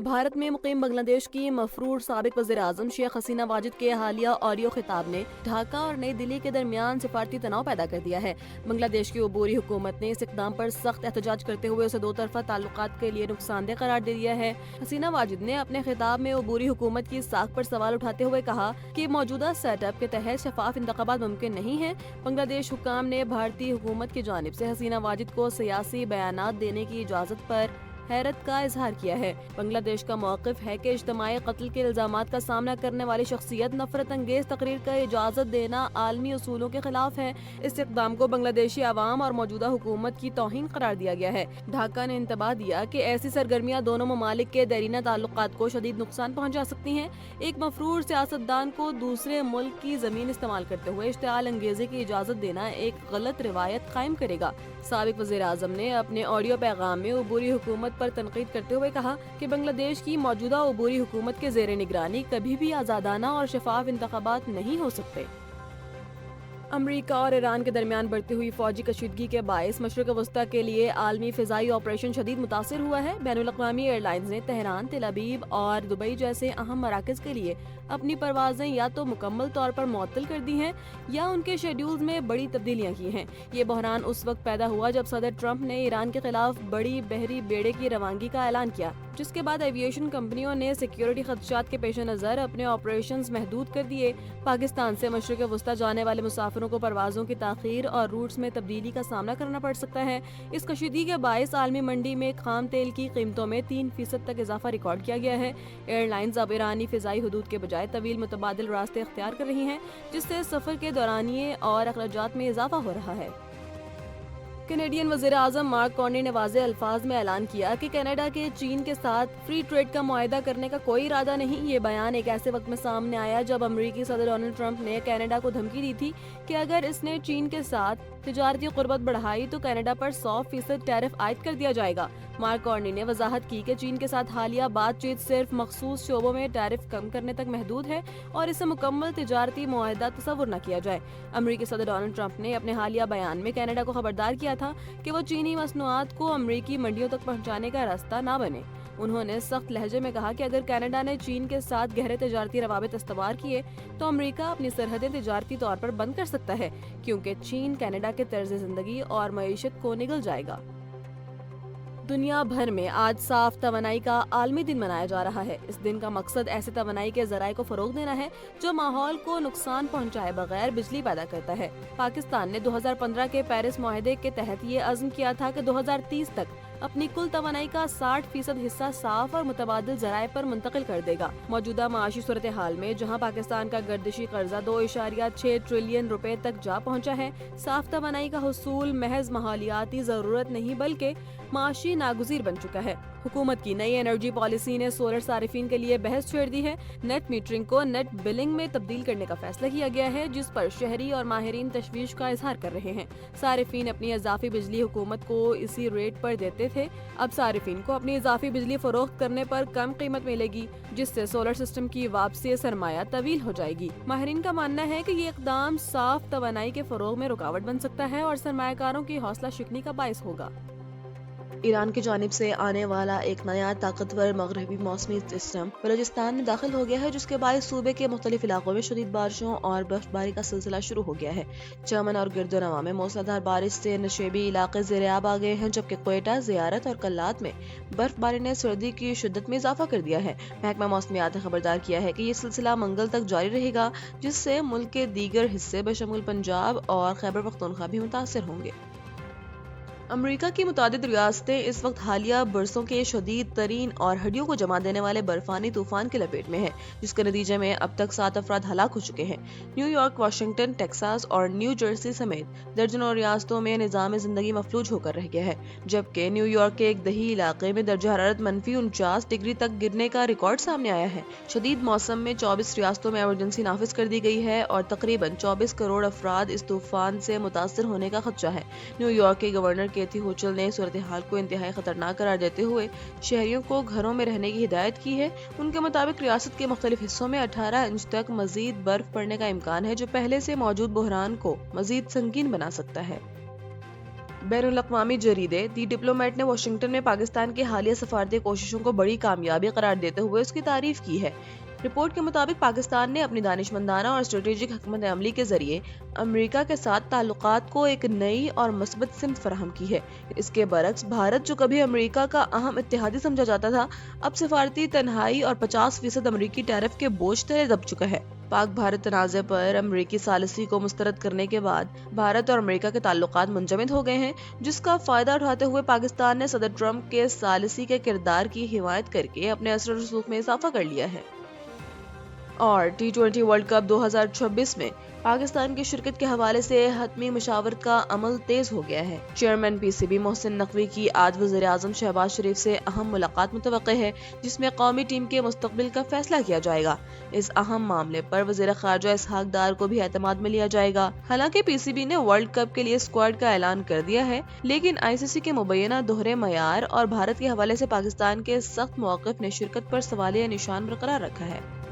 بھارت میں مقیم بنگلہ دیش کی مفرور سابق وزیر اعظم شیخ حسینہ واجد کے حالیہ آڈیو خطاب نے ڈھاکہ اور نئی دہلی کے درمیان سفارتی تناؤ پیدا کر دیا ہے۔ بنگلہ دیش کی عبوری حکومت نے اس اقدام پر سخت احتجاج کرتے ہوئے اسے دو طرفہ تعلقات کے لیے نقصان دہ قرار دے دیا ہے۔ حسینہ واجد نے اپنے خطاب میں عبوری حکومت کی ساکھ پر سوال اٹھاتے ہوئے کہا کہ موجودہ سیٹ اپ کے تحت شفاف انتخابات ممکن نہیں ہیں۔ بنگلہ دیش حکام نے بھارتی حکومت کی جانب سے حسینہ واجد کو سیاسی بیانات دینے کی اجازت پر حیرت کا اظہار کیا ہے۔ بنگلہ دیش کا موقف ہے کہ اجتماعی قتل کے الزامات کا سامنا کرنے والی شخصیت نفرت انگیز تقریر کا اجازت دینا عالمی اصولوں کے خلاف ہے۔ اس اقدام کو بنگلہ دیشی عوام اور موجودہ حکومت کی توہین قرار دیا گیا ہے۔ ڈھاکہ نے انتباہ دیا کہ ایسی سرگرمیاں دونوں ممالک کے دیرینہ تعلقات کو شدید نقصان پہنچا سکتی ہیں۔ ایک مفرور سیاستدان کو دوسرے ملک کی زمین استعمال کرتے ہوئے اشتعال انگیزی کی اجازت دینا ایک غلط روایت قائم کرے گا۔ سابق وزیر اعظم نے اپنے آڈیو پیغام میں عبوری حکومت پر تنقید کرتے ہوئے کہا کہ بنگلہ دیش کی موجودہ عبوری حکومت کے زیر نگرانی کبھی بھی آزادانہ اور شفاف انتخابات نہیں ہو سکتے۔ امریکہ اور ایران کے درمیان بڑھتی ہوئی فوجی کشیدگی کے باعث مشرق وسطیٰ کے لیے عالمی فضائی آپریشن شدید متاثر ہوا ہے۔ بین الاقوامی ایئر لائنز نے تہران، تل ابیب اور دبئی جیسے اہم مراکز کے لیے اپنی پروازیں یا تو مکمل طور پر معطل کر دی ہیں یا ان کے شیڈولز میں بڑی تبدیلیاں کی ہیں۔ یہ بحران اس وقت پیدا ہوا جب صدر ٹرمپ نے ایران کے خلاف بڑی بحری بیڑے کی روانگی کا اعلان کیا، جس کے بعد ایویشن کمپنیوں نے سیکیورٹی خدشات کے پیش نظر اپنے آپریشنز محدود کر دیے۔ پاکستان سے مشرق وسطیٰ جانے والے مسافروں کو پروازوں کی تاخیر اور روٹس میں تبدیلی کا سامنا کرنا پڑ سکتا ہے۔ اس کشیدگی کے باعث عالمی منڈی میں خام تیل کی قیمتوں میں 3% تک اضافہ ریکارڈ کیا گیا ہے۔ ایئر لائنز اب ایرانی فضائی حدود کے بجائے طویل متبادل راستے اختیار کر رہی ہیں، جس سے سفر کے دورانیے اور اخراجات میں اضافہ ہو رہا ہے۔ کینیڈین وزیر اعظم مارک کارنی نے واضح الفاظ میں اعلان کیا کہ کینیڈا کے چین کے ساتھ فری ٹریڈ کا معاہدہ کرنے کا کوئی ارادہ نہیں۔ یہ بیان ایک ایسے وقت میں سامنے آیا جب امریکی صدر ڈونلڈ ٹرمپ نے کینیڈا کو دھمکی دی تھی کہ اگر اس نے چین کے ساتھ تجارتی قربت بڑھائی تو کینیڈا پر 100% ٹیرف عائد کر دیا جائے گا۔ مارک کارنی نے وضاحت کی کہ چین کے ساتھ حالیہ بات چیت صرف مخصوص شعبوں میں ٹیرف کم کرنے تک محدود ہے اور اسے مکمل تجارتی معاہدہ تصور نہ کیا جائے۔ امریکی صدر ڈونلڈ ٹرمپ نے اپنے حالیہ بیان میں کینیڈا کو خبردار کیا تھا کہ وہ چینی مصنوعات کو امریکی منڈیوں تک پہنچانے کا راستہ نہ بنے۔ انہوں نے سخت لہجے میں کہا کہ اگر کینیڈا نے چین کے ساتھ گہرے تجارتی روابط استوار کیے تو امریکہ اپنی سرحدیں تجارتی طور پر بند کر سکتا ہے، کیونکہ چین کینیڈا کے طرز زندگی اور معیشت کو نگل جائے گا۔ دنیا بھر میں آج صاف توانائی کا عالمی دن منایا جا رہا ہے۔ اس دن کا مقصد ایسے توانائی کے ذرائع کو فروغ دینا ہے جو ماحول کو نقصان پہنچائے بغیر بجلی پیدا کرتا ہے۔ پاکستان نے 2015 کے پیرس معاہدے کے تحت یہ عزم کیا تھا کہ 2030 تک اپنی کل توانائی کا 60% حصہ صاف اور متبادل ذرائع پر منتقل کر دے گا۔ موجودہ معاشی صورتحال میں جہاں پاکستان کا گردشی قرضہ 2.6 ٹریلین روپے تک جا پہنچا ہے، صاف توانائی کا حصول محض ماحولیاتی ضرورت نہیں بلکہ معاشی ناگزیر بن چکا ہے۔ حکومت کی نئی انرجی پالیسی نے سولر صارفین کے لیے بحث چھیڑ دی ہے۔ نیٹ میٹرنگ کو نیٹ بلنگ میں تبدیل کرنے کا فیصلہ کیا گیا ہے، جس پر شہری اور ماہرین تشویش کا اظہار کر رہے ہیں۔ صارفین اپنی اضافی بجلی حکومت کو اسی ریٹ پر دیتے تھے، اب صارفین کو اپنی اضافی بجلی فروخت کرنے پر کم قیمت ملے گی، جس سے سولر سسٹم کی واپسی سرمایہ طویل ہو جائے گی۔ ماہرین کا ماننا ہے کہ یہ اقدام صاف توانائی کے فروغ میں رکاوٹ بن سکتا ہے اور سرمایہ کاروں کی حوصلہ شکنی کا باعث ہوگا۔ ایران کی جانب سے آنے والا ایک نیا طاقتور مغربی موسمی سسٹم بلوچستان میں داخل ہو گیا ہے، جس کے باعث صوبے کے مختلف علاقوں میں شدید بارشوں اور برف باری کا سلسلہ شروع ہو گیا ہے۔ چمن اور گرد و نواح میں موسلادھار بارش سے نشیبی علاقے زیر آب آ گئے ہیں، جبکہ کوئٹہ، زیارت اور کلات میں برف باری نے سردی کی شدت میں اضافہ کر دیا ہے۔ محکمہ موسمیات نے خبردار کیا ہے کہ یہ سلسلہ منگل تک جاری رہے گا، جس سے ملک کے دیگر حصے بشمول پنجاب اور خیبر پختونخوا بھی متاثر ہوں گے۔ امریکہ کی متعدد ریاستیں اس وقت حالیہ برسوں کے شدید ترین اور ہڈیوں کو جما دینے والے برفانی طوفان کے لپیٹ میں ہیں، جس کے نتیجے میں اب تک 7 افراد ہلاک ہو چکے ہیں۔ نیو یارک، واشنگٹن، ٹیکساس اور نیو جرسی سمیت درجنوں ریاستوں میں نظام زندگی مفلوج ہو کر رہ گیا ہے، جبکہ نیو یارک کے ایک دیہی علاقے میں درجہ حرارت -49 ڈگری تک گرنے کا ریکارڈ سامنے آیا ہے۔ شدید موسم میں 24 ریاستوں میں ایمرجنسی نافذ کر دی گئی ہے اور تقریباً 24 کروڑ افراد اس طوفان سے متاثر ہونے کا خدشہ ہے۔ نیو یارک کے گورنر کیتھی ہوچل نے صورتحال کو انتہائی خطرناک قرار دیتے ہوئے شہریوں کو گھروں میں رہنے کی ہدایت کی ہے۔ ان کے مطابق ریاست کے مختلف حصوں میں 18 انچ تک مزید برف پڑنے کا امکان ہے، جو پہلے سے موجود بحران کو مزید سنگین بنا سکتا ہے۔ بین الاقوامی جریدے دی ڈپلومیٹ نے واشنگٹن میں پاکستان کی حالیہ سفارتی کوششوں کو بڑی کامیابی قرار دیتے ہوئے اس کی تعریف کی ہے۔ رپورٹ کے مطابق پاکستان نے اپنی دانشمندانہ اور اسٹریٹجک حکمت عملی کے ذریعے امریکہ کے ساتھ تعلقات کو ایک نئی اور مثبت سمت فراہم کی ہے۔ اس کے برعکس بھارت، جو کبھی امریکہ کا اہم اتحادی سمجھا جاتا تھا، اب سفارتی تنہائی اور 50% امریکی ٹیرف کے بوجھ تلے دب چکا ہے۔ پاک بھارت تنازع پر امریکی ثالثی کو مسترد کرنے کے بعد بھارت اور امریکہ کے تعلقات منجمد ہو گئے ہیں، جس کا فائدہ اٹھاتے ہوئے پاکستان نے صدر ٹرمپ کے ثالثی کے کردار کی حمایت کر کے اپنے اثر و رسوخ میں اضافہ کر لیا ہے۔ اور T20 ورلڈ کپ 2026 میں پاکستان کی شرکت کے حوالے سے حتمی مشاورت کا عمل تیز ہو گیا ہے۔ چیئرمین PCB محسن نقوی کی آج وزیر اعظم شہباز شریف سے اہم ملاقات متوقع ہے، جس میں قومی ٹیم کے مستقبل کا فیصلہ کیا جائے گا۔ اس اہم معاملے پر وزیر خارجہ اسحاق ڈار کو بھی اعتماد میں لیا جائے گا۔ حالانکہ PCB نے ورلڈ کپ کے لیے اسکواڈ کا اعلان کر دیا ہے، لیکن ICC کے مبینہ دوہرے معیار اور بھارت کے حوالے سے پاکستان کے سخت موقف نے شرکت پر سوالیہ نشان برقرار رکھا ہے۔